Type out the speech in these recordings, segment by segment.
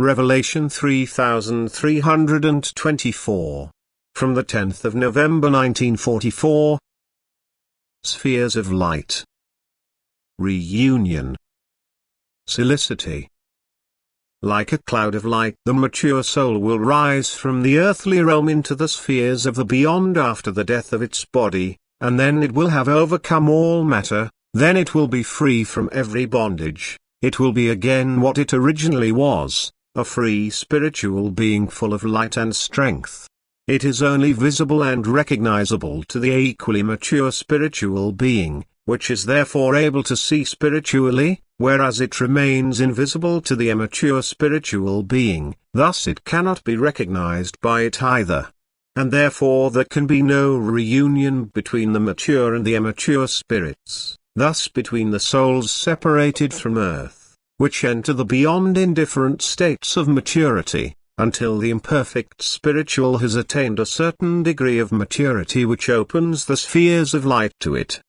Revelation 3324. From the 10th of November 1944. Spheres of light. Reunion. Selicity. Like a cloud of light, the mature soul will rise from the earthly realm into the spheres of the beyond after the death of its body, and then it will have overcome all matter. Then it will be free from every bondage. It will be again what it originally was, a free spiritual being full of light and strength. It is only visible and recognizable to the equally mature spiritual being, which is therefore able to see spiritually, whereas it remains invisible to the immature spiritual being, thus it cannot be recognized by it either. And therefore there can be no reunion between the mature and the immature spirits, thus between the souls separated from earth, which enter the beyond in different states of maturity, until the imperfect spiritual has attained a certain degree of maturity which opens the spheres of light to it.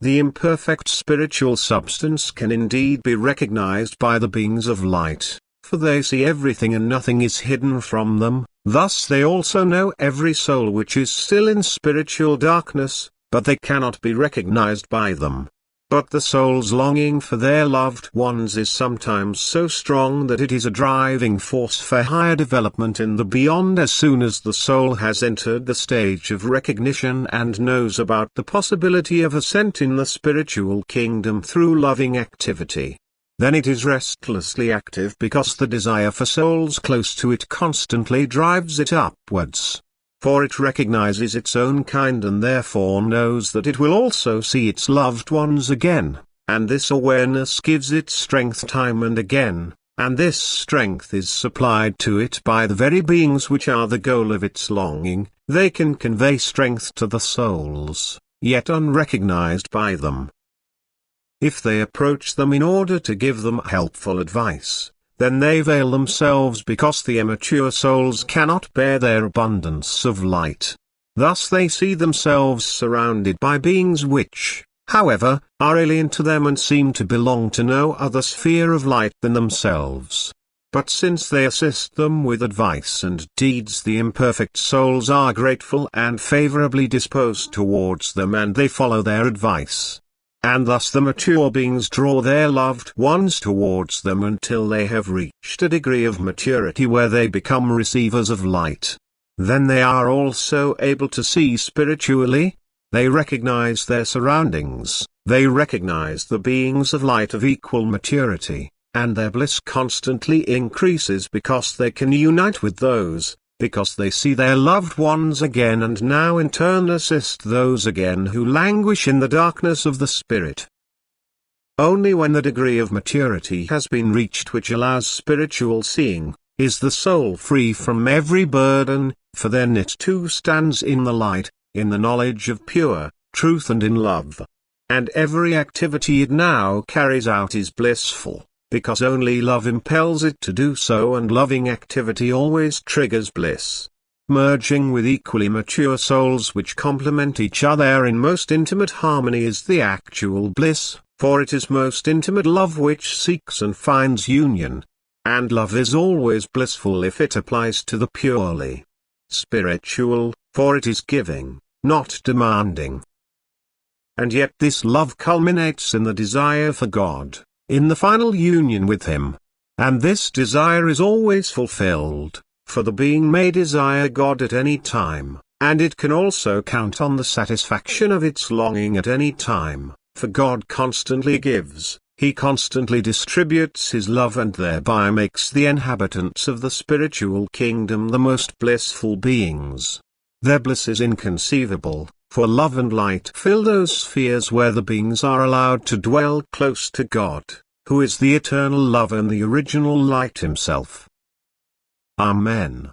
The imperfect spiritual substance can indeed be recognized by the beings of light, for they see everything and nothing is hidden from them. Thus they also know every soul which is still in spiritual darkness, but they cannot be recognized by them. But the soul's longing for their loved ones is sometimes so strong that it is a driving force for higher development in the beyond as soon as the soul has entered the stage of recognition and knows about the possibility of ascent in the spiritual kingdom through loving activity. Then it is restlessly active because the desire for souls close to it constantly drives it upwards. For it recognizes its own kind and therefore knows that it will also see its loved ones again, and this awareness gives it strength time and again, and this strength is supplied to it by the very beings which are the goal of its longing. They can convey strength to the souls, yet unrecognized by them. If they approach them in order to give them helpful advice, then they veil themselves because the immature souls cannot bear their abundance of light. Thus they see themselves surrounded by beings which, however, are alien to them and seem to belong to no other sphere of light than themselves. But since they assist them with advice and deeds, the imperfect souls are grateful and favorably disposed towards them, and they follow their advice. And thus the mature beings draw their loved ones towards them until they have reached a degree of maturity where they become receivers of light. Then they are also able to see spiritually. They recognize their surroundings, they recognize the beings of light of equal maturity, and their bliss constantly increases because they can unite with those, because they see their loved ones again and now in turn assist those again who languish in the darkness of the spirit. Only when the degree of maturity has been reached which allows spiritual seeing, is the soul free from every burden, for then it too stands in the light, in the knowledge of pure truth and in love. And every activity it now carries out is blissful, because only love impels it to do so, and loving activity always triggers bliss. Merging with equally mature souls which complement each other in most intimate harmony is the actual bliss, for it is most intimate love which seeks and finds union. And love is always blissful if it applies to the purely spiritual, for it is giving, not demanding. And yet this love culminates in the desire for God, in the final union with Him. And this desire is always fulfilled, for the being may desire God at any time, and it can also count on the satisfaction of its longing at any time, for God constantly gives, He constantly distributes His love and thereby makes the inhabitants of the spiritual kingdom the most blissful beings. Their bliss is inconceivable, for love and light fill those spheres where the beings are allowed to dwell close to God, who is the eternal love and the original light Himself. Amen.